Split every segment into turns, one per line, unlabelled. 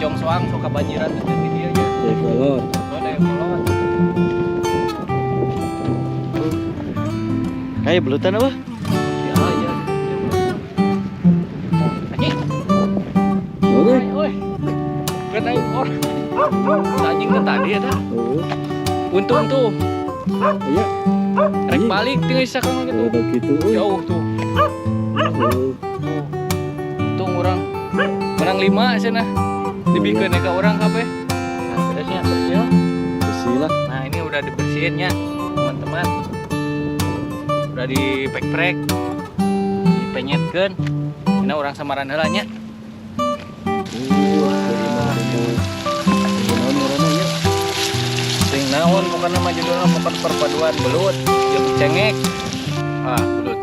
Bojong Soang suka banjiran tuh di dia aja.
Dari kolot.
Oh, dari kolot.
Kayak belutan apa?
Ya, iya. Anjing.
Oke.
Oi. Kan aing orang. Anjing kan tadi ada.
Oh.
Untung tuh.
Iya.
Rek balik tinggal sakang gitu.
Oh, gitu.
Jauh tuh.
Oh.
Untung orang menang 5 sana. Dibikeun ke orang kabeh. Nah, beresnya bersih.
Bersih lah.
Nah, ini udah dibersihin ya, teman-teman. Udah dipek-prek, dipenyetkeun. Ini orang samaran heula nya. Sing naon bukan nama judulnya bukan perpaduan belut, jeung cengek. Ah, belut.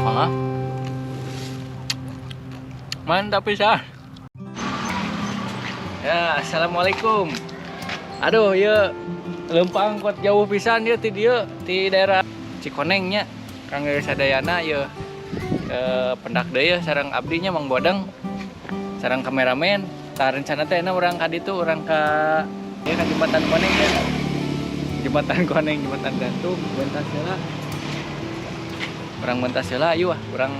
Ah. Mantap pisan. Ya, assalamualaikum. Aduh, ya lempang kuat jauh pisan ya ti dieu ti daerah Cikonengnya. Kang sadayana ya pendak deui ya sareng abdinya Mang Bodeng. Sareng kameramen. Tah rencana teh urang ka ditu, urang ka ya ka Jembatan Koneng ya. Jembatan Koneng, Jembatan Gantung, bentas heula. Urang bentas heula ayo ah, urang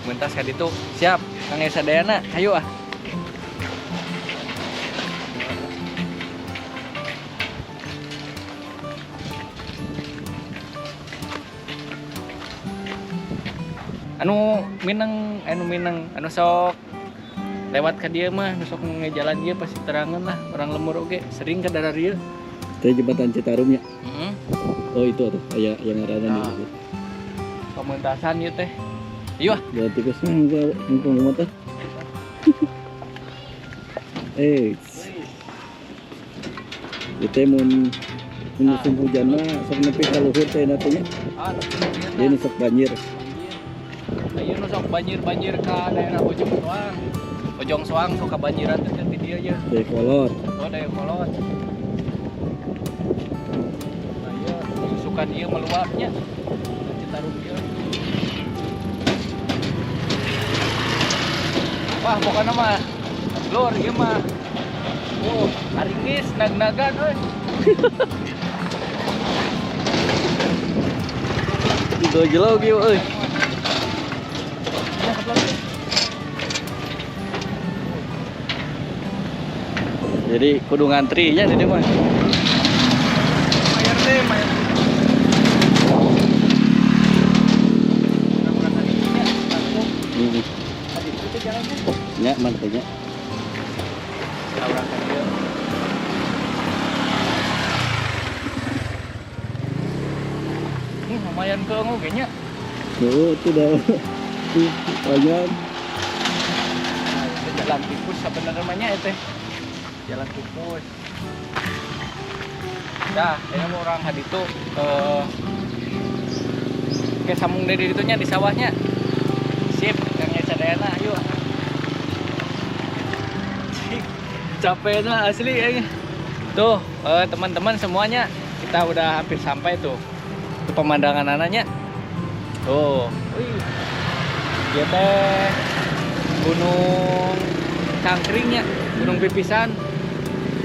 bentas ka ditu. Siap, Kang sadayana, ayo ah. anu sok lewat ke dia mah sok ngejalan dia pasti terangan lah orang lemur oge sering ke daerah dia.
Itu jembatan Citarum ya.
Heeh.
Oh itu tuh kayak yang ngaranna
Nah.
di.
Pementasan ieu teh. Iya.
Ya tikus mumpung mata. Itu mun musim hujan mah sok nepi ka luhur teh natunya. Ini sok banjir.
Ayo nu sok banjir ka daerah Bojong Soang. Bojong Soang suka banjiran teh di dia aja.
Dari kolot.
Oh, dari kolot. Nah, iya, suka dia meluapnya. Citarum dia. Wah, pokoknya mah lur ieu mah. Oh, haringis nag-nagan euy.
Itu jelog ieu euy. Jadi kudu ngantrinya di mah.
Mayar deh, mayar. Tadi itu jalannya.
Ya, mantenya.
Orang dia. Lumayan ke ngogenya.
Oh, itu dah. Panjang.
Nah, itu jalan tikus sebenarnya namanya itu. Jalan tikus. Dah, ini mau orang haditu ke sambung dari itunya di sawahnya. Sip, Kang sadayana ayo. Capek nah asli ya. Tuh, teman-teman semuanya kita udah hampir sampai tuh. Itu pemandangan anaknya. Tuh, wih. Dia teh Gunung Cangkringnya, Gunung Pipisan.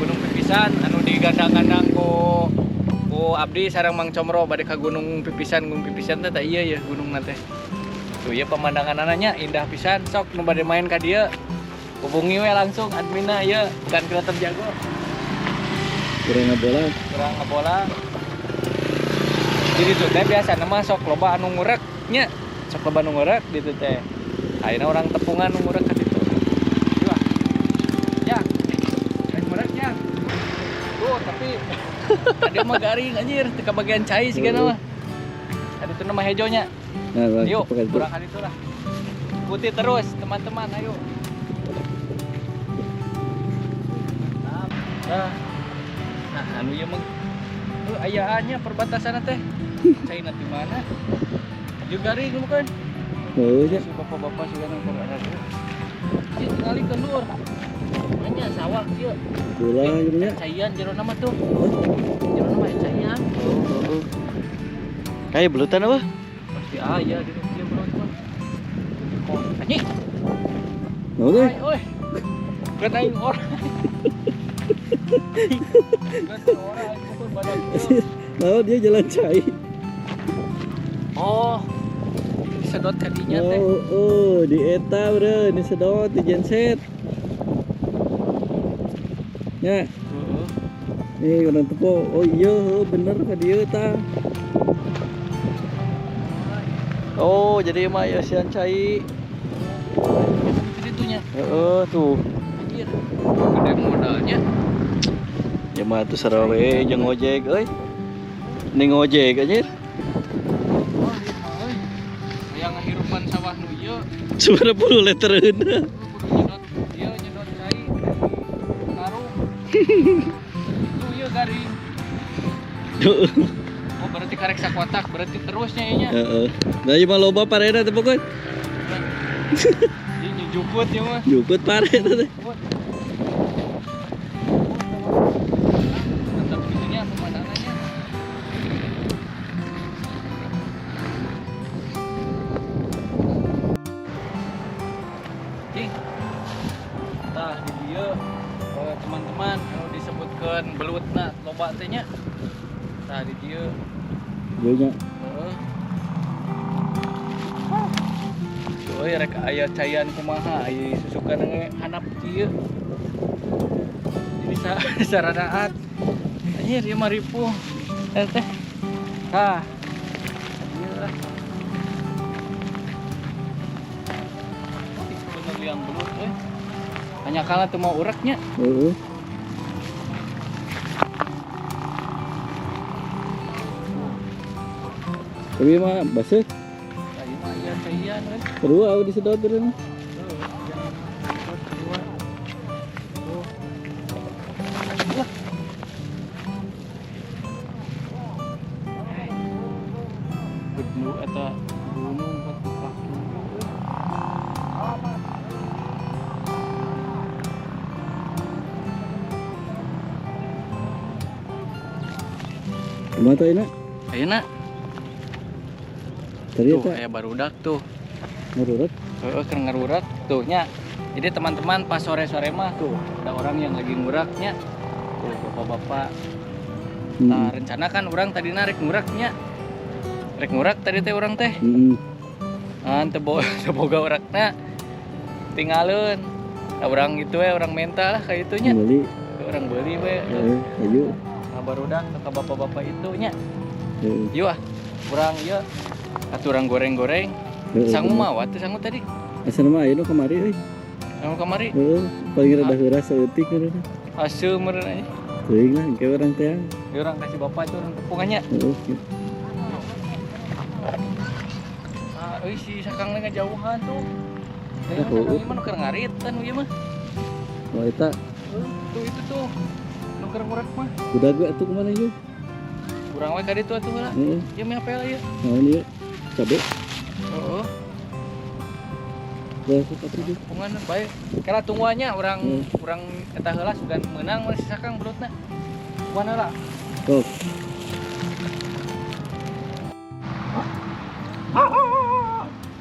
Gunung Pipisan anu digandang-gandang ku abdi sareng Mang Comro bade ka Gunung Pipisan. Gunung Pipisan teh iya ya gunung nanti. Tuh ya pemandangan anaknya indah pisan. Sok nu bade main ka dieu. Hubungi we langsung adminna ya, bukan kreatif jago.
Kurang bola.
Kurang ngebola. Jadi tuh teh biasa nama sok loba anu ngurek nya. Sok loba anu ngurek ditu teh. Ayeuna orang tepungan nu ngurek ka ditu. Iya. Ya. Ayo ngurek ya. Tuh tapi ada mah garing anjir di bagian cai sigana mah. Ada tuh nama hejonya.
Nah,
Yuk, kurang kali itu lah. Ikuti terus teman-teman, ayo. Nah, anu ieu mah ayaannya perbatasan teh. Cai nanti mana? Juga garing bukan?
Oh, ya.
Si bapak-bapak sudah nang ada. Ieu tingali ke lur. Anya sawah ieu.
Pulang gitu nya.
Caian jero nama tuh. Jero nama caian.
Kayak belutan apa?
Iya di dia bro itu. Oh, anjing.
Oke.
Oi. Kan aing orang. Kan orang aing pun badan dia.
Nah, dia jalan cai.
Oh. Sedot kadinya teh.
Oh, di eta bro, ini sedot di genset. Ya,
Heeh.
nih orang tepo. Oh iya, bener ka dieu tah. Oh, jadi mah ya sian cai.
Itu nya.
Heeh, tuh.
Anjir. Gede modalnya.
Ya mah tuh sarawe jeung ojek euy. Ning ojek anjir.
Wah, euy. Aya ngahirupan sawah nu ieu.
90 letereun.
Kudu nyedot ieu nyedot cai. Karung. Itu ieu garing. Oh, berarti karek sakotak, berarti terusnya ieu nya.
Heeh. Da ieu mah loba parena teh pokoknya.
Ini nyujukut ya mah.
Jukut pare teh.
Mantap gitunya pemandangannya. Cing. Tah di dieu teman-teman kalau disebutkan belutna loba teh nya. Tah di dieu.
Ieu nya.
Heeh. Euy rek aya caian kumaha aya susukan handap kieu. Bisa saranaat. Anjir ieu mah ripuh. Teh. Tah. Ieu lah. Bener liang belut euy. Hanya kala teu mau ureknya.
Heeh. Tapi mah baseuh.
Tadi mah aya caian euy.
Kedua aku disedot bener.
Gedung eta gunung batu kaki.
Kumaha teh enak?
Ayeuna
Tadi
tuh
eta
aya barudak tuh.
ngururat.
Heeh, keur ngarurak tuh nya. Jadi teman-teman pas sore-sore mah tuh ada orang yang lagi nguraknya. Tuh bapak-bapak. Nah, rencana kan orang tadi narik nguraknya. Rek ngurak tadi teh orang teh.
Heeh.
Teu boga urakna. Tinggalin. Nah, orang gitu we, orang mental lah kayak itunya.
Beli.
Orang beli we.
Ayo.
Nah, barudak ke bapak-bapak itu nya.
Heeh.
Yuk ah. Urang ieu atuh urang goreng-goreng. Sangu mah teh sangu tadi.
Asa mah aya nu kamari euy.
Sangu kamari.
Heeh, paling rada heuras saeutik urang.
Aseuh meureun aja.
Teuing lah engke urang teh.
Ieu urang kasih bapak itu urang tepungannya.
Heeh.
Ah, euy si sakang teh ngajauhan tuh.
Ah,
Sakang
heueuh.
ieu mah nu keur ngaritan ieu mah.
Oh eta
Tuh itu tuh. Nu keur ngurak mah.
budak ge atuh kemana yuk?
Urang we ka ditu atuh heula.
Heeh.
Ieu mah apel ieu.
Naon ieu? Cabe.
Heeh.
Bae ku patri.
Tepungan bae. Kara tungguannya urang
Hmm.
urang eta heula sugan meunang mah si sakang belutna. Kumaha heula?
Oh,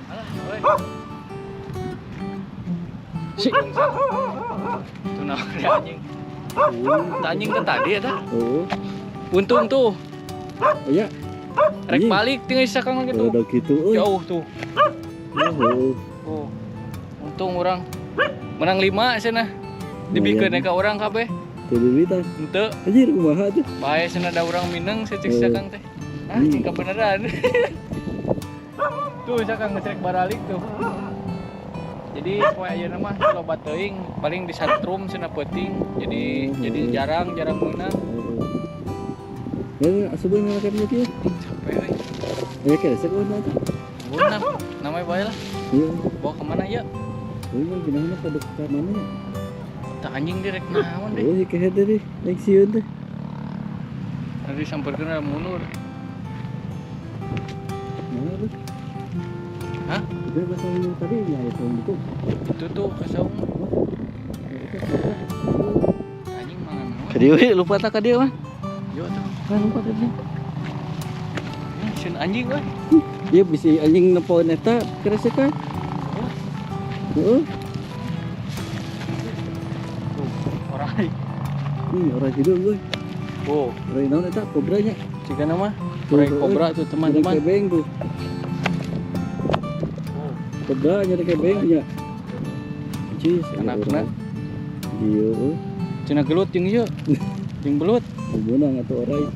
Alah, euy. Si. Tuh naon ya anjing. Tah anjing kan tadi eta.
oh.
Untung tuh.
Oh ya.
Rek
Anjing.
balik tinggal si sakang gitu.
Udah gitu euy.
Jauh tuh.
Oh.
Oh. Untung orang menang 5 cenah. Dibikeun ka urang kabeh.
Teu bibita.
Henteu.
Anjir kumaha tuh?
Bae cenah da urang mineng cek
Oh.
sakang teh. Ah, cing kebeneran. Tuh sakang ngecek baralik tuh. Jadi poe ayeuna mah loba teuing paling di satrum cenah peuting. Jadi jarang menang.
Ya, asupan ngelakuin lagi.
Capek euy.
Ya kira sekolah itu.
Bunam, namanya bae lah.
Iya.
Bawa kemana ya?
Oh iya, gimana produk ke mana ya?
Tak anjing direk naon deh.
Oh iya, kayak tadi, leksiun tuh.
Nanti samperkeun ada mundur.
Mana tuh?
Hah?
Itu bahasa yang tadi ya itu itu.
Itu tuh kesaung. Anjing mangan naon?
Kadieu lupa tak kadieu mah.
Yo tuh.
Kan lupa tadi.
Sin anjing euy.
Dia bisa anjing na pohon eta kerasa kan? Heeh.
Orang.
Orang tidur gue.
Oh,
Orang naon eta kobranya.
jika nama orang kobra tuh teman-teman.
Kebeng tuh. Kobra nyari kebeng nya. Cis,
Anak-anak.
Iya.
Cina gelut jeung ieu. Jeung belut.
Hubungan atau orang.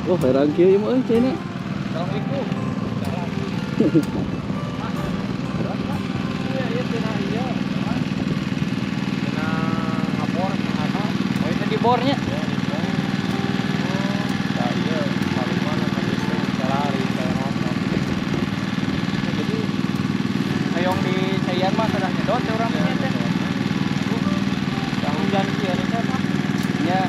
Oh, perang kieu mah Cina.
Assalamualaikum. Iya, iya cina iya. Cina ngapor apa? Oh, itu di bornya. Ya, di bor. Oh, iya, paling mana habis teh lari kayak motor. Jadi hayong di Sayan mah sudah nyedot ya orang punya teh. Yang hujan kieu teh mah. Ya,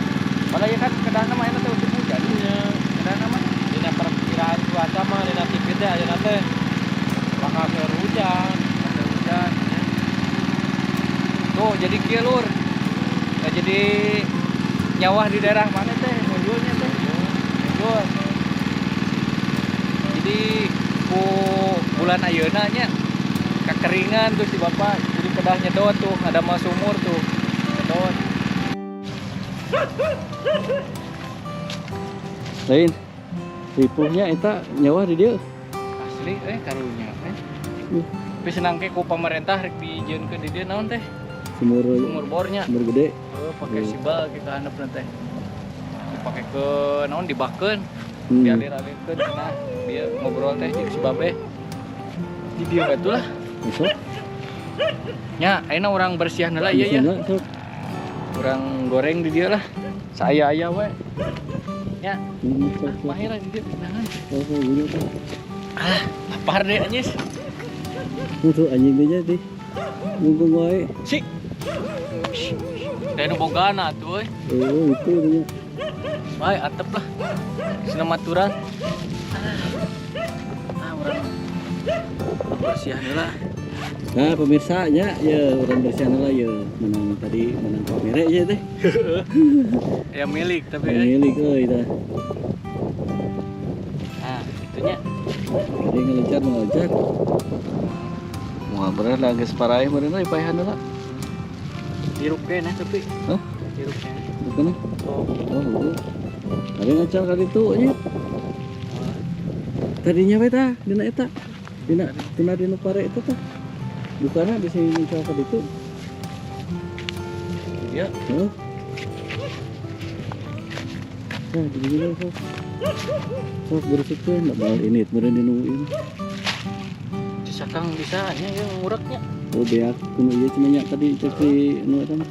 padahal ya kan kedana mah eta teh musim hujan. Iya, kedana mah dina perkiraan cuaca mah dina tipis teh ayeuna teh bakal keur hujan, bakal hujan ya. Tuh jadi kieu lur. Nah, jadi nyawah di daerah mana teh? Munjulnya teh. Munjul. Jadi ku bulan ayeuna nya kekeringan tuh si Bapak. Jadi kedah nyedot tuh, ada mah sumur tuh. Nyedot.
Lain. Ripuhnya eta nyawa di dia.
Asli karunya tapi senang ke ku pemerintah rek dijieunkeun di dieu naon teh
Sumur
bornya
gede.
pakai sibal kita handapna teh dipake ke naon dibakeun
Hmm.
dialir-alirkeun cenah dia ngobrol teh jeung si babe di dieu batulah
Besok.
nya ayeuna urang bersihan heula ieu ya
Sok.
urang goreng di dieu lah saya aya we nya
Sok.
mahir di dieu nahan
Oh, gini tuh.
lapar deh anyis
Tuh anjing dia teh. Mungkung wae.
sik dan bogana tuh euy
Oh, itu dia.
bae atep lah sinematuran urang bersihan heula
Nah, pemirsanya ya orang bersihan lah ya menang tadi menang kamera aja teh.
ya milik tapi
Milik euy tah.
nah itunya
Dia ngelencar.
mau bener lah geus parae meureun euy paehan heula diruk deh nah tapi
Hah?
diruk deh
Bukan?
oh
Oh. Ada ngacar kali itu aja. Tadinya we tah dina eta. Dina pare eta tah. Bukannya bisa ngacar kali itu.
iya
Oh. Nah, begini sok. Sok bersikeun da bal ini meureun dinu ini.
disakang bisa nya ya ngureknya
Oh, beak kuno ieu cenah nya tadi cek si nu eta mah.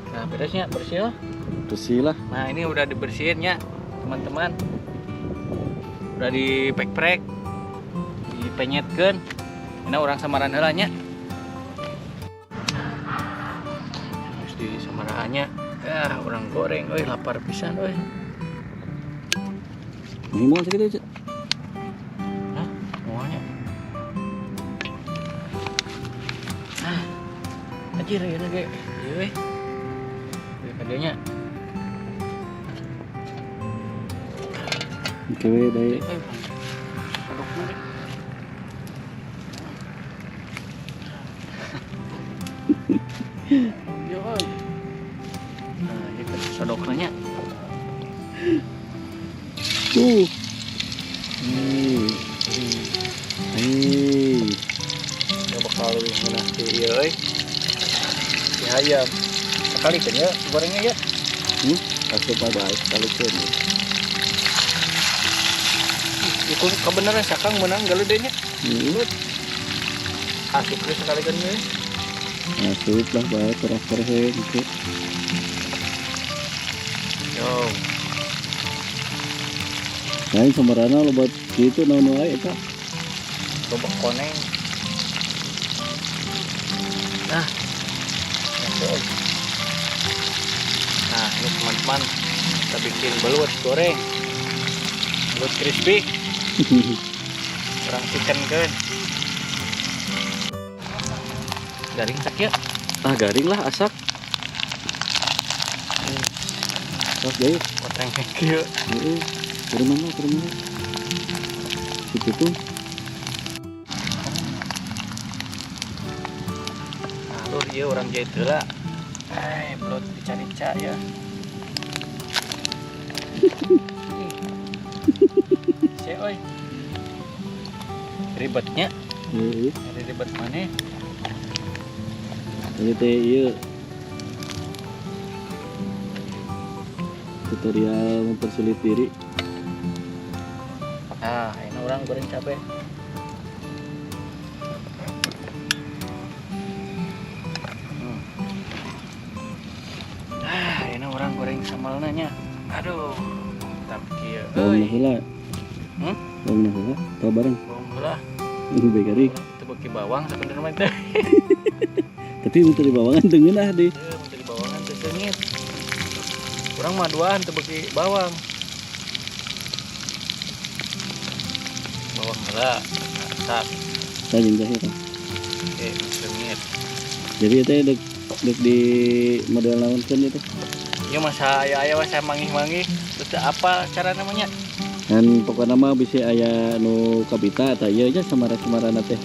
nah beresnya bersih lah
Bersih lah.
nah ini udah dibersihin ya teman-teman udah dipek-prek dipenyetkeun ini orang samaran heula nya terus di samaraannya orang goreng euy lapar pisan euy
Mau segitu, Cek.
hah semuanya anjir ya ge ieu we kagenya
Oke we dari
aduk deh yo euy nah ieu kan sodokna nya
tuh. Hei.
ya bakal lebih meunah si ieu euy si hayam sekali kan ya gorengnya ya
Asup ada sekali kan.
itu kebenaran sakang menang galudenya
Hmm.
asup deh sekali kan ya
Asup lah bae terus gitu.
yo
Nah, samarana lo buat gitu naon wae eta.
coba koneng nah masuk. Nah ini teman-teman kita bikin belut goreng belut crispy kurang chicken kan garing sakit.
Ah garing lah asak. Sok jahit.
Poteng kieu.
Heeh. Dari mana? Situ tuh.
Alur ieu urang jahit heula. Belum dicari-cari ya. Oi. Ribetnya.
Heeh.
Ada ribet mana?
Ini teh ieu. Tutorial mempersulit diri.
Nah, ini orang goreng cabai. Ini orang goreng samalnya. Aduh, tapi kieu
Bawang heula.
Hmm?
Bawang heula. Tahu bareng.
Bawang heula.
Bae garing.
Teu beuki bawang sabenerna mah teh.
Tapi untuk di bawangan deungeun ah deh.
Teu mun di bawangan teu seungit. Urang mah duaan teu beuki bawang. Bawang heula. Masak.
Tajam jahe kan.
Seungit.
Jadi teh dek di model lawankeun itu.
Iya masa aya saya manggih-manggih terus apa cara namanya?
Kan pokoknya mah bisa aya nu kabita eta ieu aja samara-samarana teh.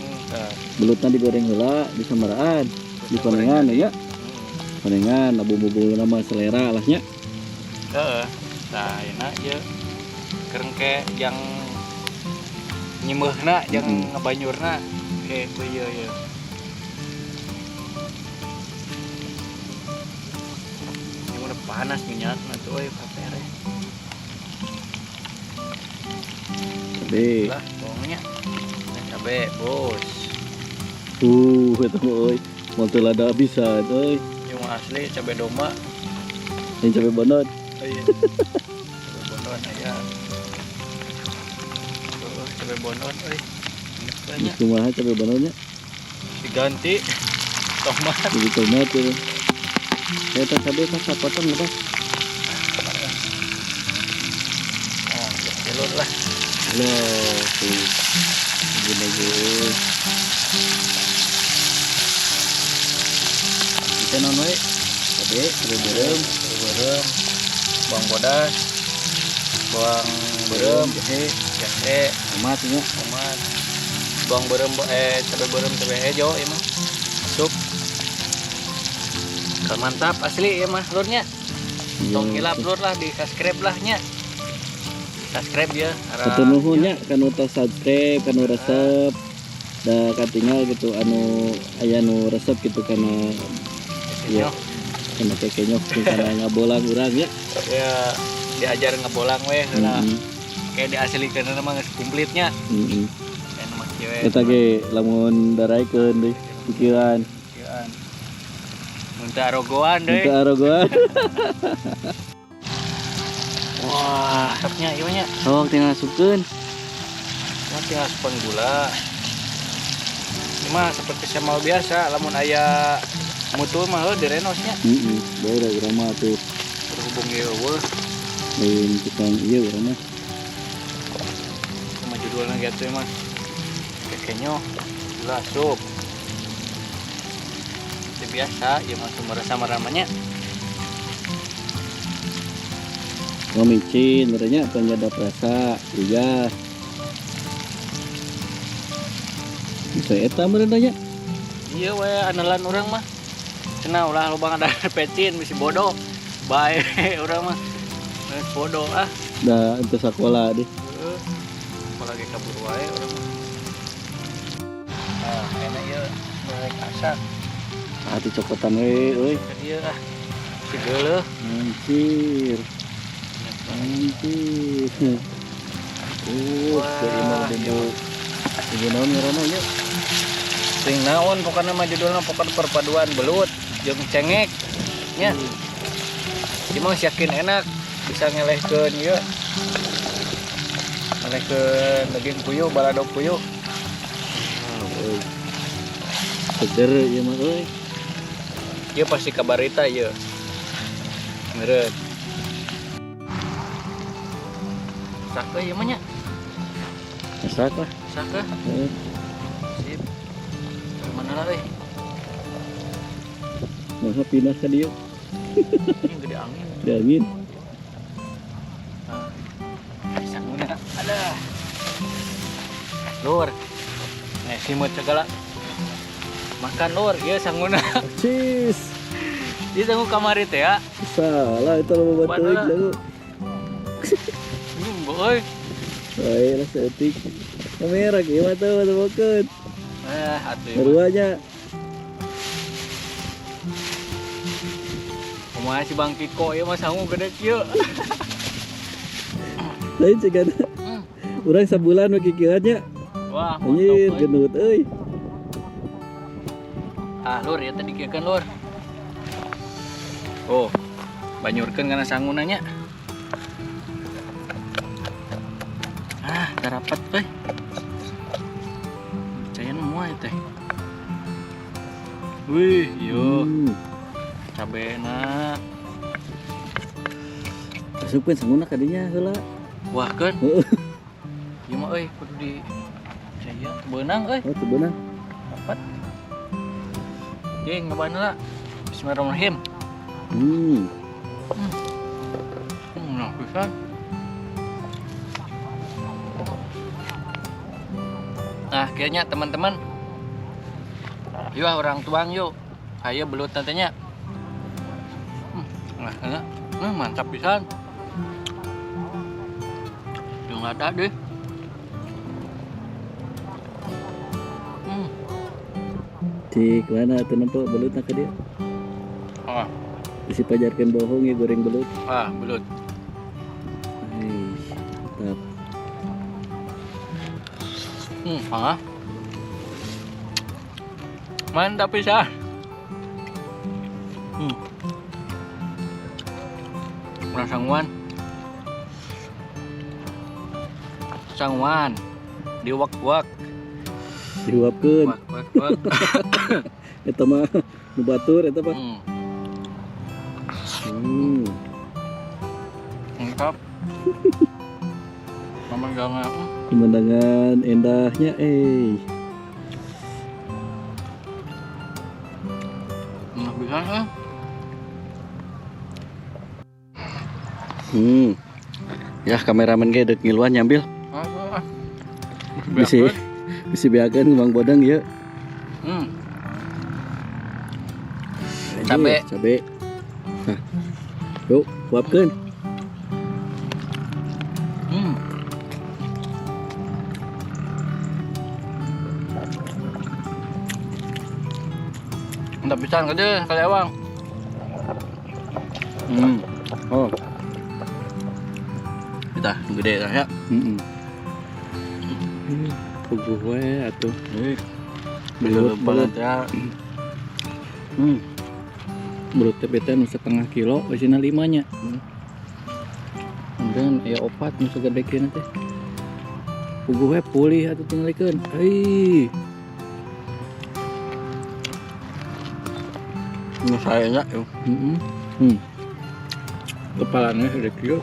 Belutna digoreng heula, disamaraan, dikonengan ya. Konengan bumbu-bumbu nama selera lah nya.
Heeh. Nah, enak ieu. Kerengke yang nyemeuhna yang ngabanyurna ke ku ieu ieu. Ini udah panas minyakna tuh euy papere.
Cabe.
Lah, bawangnya. Cabe, bos.
Eta mah euy. Moal teu lada bisa euy.
Yang asli cabe domba.
Yang cabe bonot.
Oh iya. Cabe bonot aya. Tuh, cabe bonot euy. Enak banyak.
Kumaha cabe bonotnya?
Diganti tomat.
Jadi tomat tuh. Eta cabe pas sapotong apa?
Oh, jalur lah.
Loh, tuh. Gini.
Kita non we.
Cabe, berem.
Bawang bodas, bawang berem, jahe,
Tomatnya.
tomat, bawang berem, cabai berem, cabai hijau, ya mah. Masuk. Kalau mantap asli ya mah lurnya. Tong hilap lur lah di subscribe lah nya. Subscribe ya.
Satu nuhunnya kanu tos subscribe, kanu resep, da katinggal gitu anu aya nu resep gitu karena
Ya.
kena kekenyok karena ngabolang urang ya.
Ya diajar ngebolang weh lah.
Heeh.
Kayak diaslikeun mah geus komplitnya.
Heeh.
Anu mah kieu we.
Eta ge lamun daraikeun deui pikiran.
Kieuan. Mun teu arogoan deui.
Itu arogoan.
Wah, mantapnya ieu nya.
Sok tinggal masukkeun.
Cuma tinggal supan gula. Ini mah seperti samal biasa, lamun aya mutu mah direnosnya.
Heeh. Bae da urang mah tuh
Berhubung ieu eueuh,
lain tukang ieu urang mah.
sama judulna gitu mah. Kekenyo, gula sup. Itu biasa, ieu mah sumber sama ramanya.
Micin merenya penyedap rasa iya. Bisa eta merenanya.
Iya we andalan urang mah. Cenah ulah lobang ada pecin bisi bodoh. Bae urang mah. Geus bodoh ah.
Da ente sakola deh.
Heeh. Apalagi kabur wae urang mah. Nah, enak ieu goreng asak.
Ati cokotan we euy.
Ka dieu ah. Si geuleuh.
Anjir. Anjir.
Wah,
Keimah bumbu. Bumbu naon ngaranna nya?
Sing naon pokoknya mah judulna pokoknya perpaduan belut jeung cengek nya. Cuma yakin enak bisa ngelehkeun ieu. Ngelehkeun daging puyuh, balado puyuh.
Euy. Seger ieu mah euy.
Ieu pasti kabarita ieu. Meureun. Sak ieu mah nya.
Masak lah.
Sak ah.
Heeh.
Sip. Mana lah euy?
Nah, pindah ka dieu.
Ini gede angin.
Di angin.
Sangguna. Ada. Lur. Nih simut segala. Makan lur, iya sangguna.
Cheese.
Di tunggu kamari teh ya.
Salah itu lo batuin
Padahal-
dulu.
Boy.
Baik lah setik. Kamera gimana tuh makan.
Atuh.
Beruanya.
Kumaha si Bang Kiko ieu mah sangu gede kieu.
Lain cegana. Urang sabulan we kikieuannya.
Wah,
Anjir
mantap.
gendut euy.
Lur ya tadi kieu kan lur. Oh. Banyurkeun kana sangunanya. Tarapat euy. Cayan moal teh. Wih, yo. Cabena.
Masukkeun sangguna ka dinya heula.
Wah, kan.
Heeh.
Ieu mah euy kudu di saya beunang euy.
Oh, teu beunang.
Dapat. Jeung ngobana lah. Bismillahirrahmanirrahim. Nah, pisan. Nah, kayaknya teman-teman. Yuk orang tuang yuk. Ayo belut nantinya. Mantap pisan. Yang ada deh.
Cik, mana tuh nampak belutna ka dia?
Ah,
Isi pajarkeun bohong ya goreng belut.
belut.
Eish, mantap.
Mantap pisan. Sangwan. Sangwan. Diwak-wak.
Diuapkeun.
Wak-wak.
Eta mah nu batur eta mah.
Mantap. Pemandangan.
Pemandangan indahnya
Bisa
Ya kameramen ge deuk ngiluan nyambil. Bisi beakeun Mang Bodang ieu. Cabe. Nah. Yuk, uapkeun.
Mantap pisan gede kali awang.
Oh.
Kita gede dah ya.
Puguh we atuh.
Belut ya.
Belut teh beta nu setengah kilo, isina 5 nya. Kemudian aya opat nu sagede kieu teh. Puguh we pulih atuh tingalikeun. Ai.
Nu sayanya yuk.
Kepalanya gede kieu.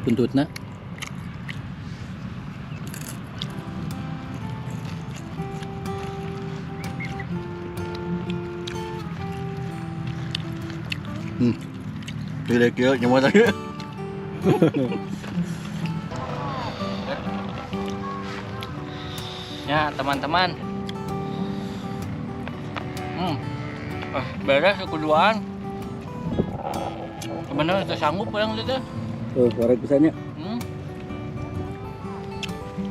Buntutna.
Gede kieu nyamu tadi. Ya teman-teman. Beres keduaan. Sebenarnya sudah sanggup yang itu.
Oh, wareg pisannya.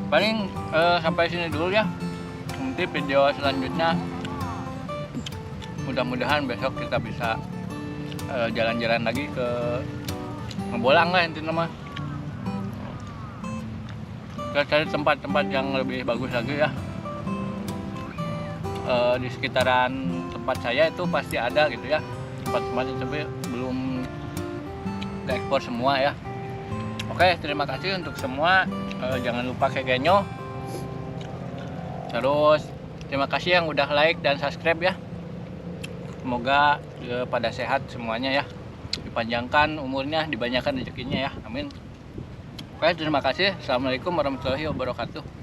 Paling sampai sini dulu ya. Nanti video selanjutnya mudah-mudahan besok kita bisa jalan-jalan lagi ke Ngebolang lah intinya mah. Kita cari tempat-tempat yang lebih bagus lagi ya. Di sekitaran tempat saya itu pasti ada gitu ya, tempat-tempat tapi belum diekspor semua ya. Oke, terima kasih untuk semua. Jangan lupa kegenyo. Terus terima kasih yang udah like dan subscribe ya. Semoga pada sehat semuanya ya, dipanjangkan umurnya, dibanyakan rezekinya ya, amin. Oke, terima kasih. Assalamualaikum warahmatullahi wabarakatuh.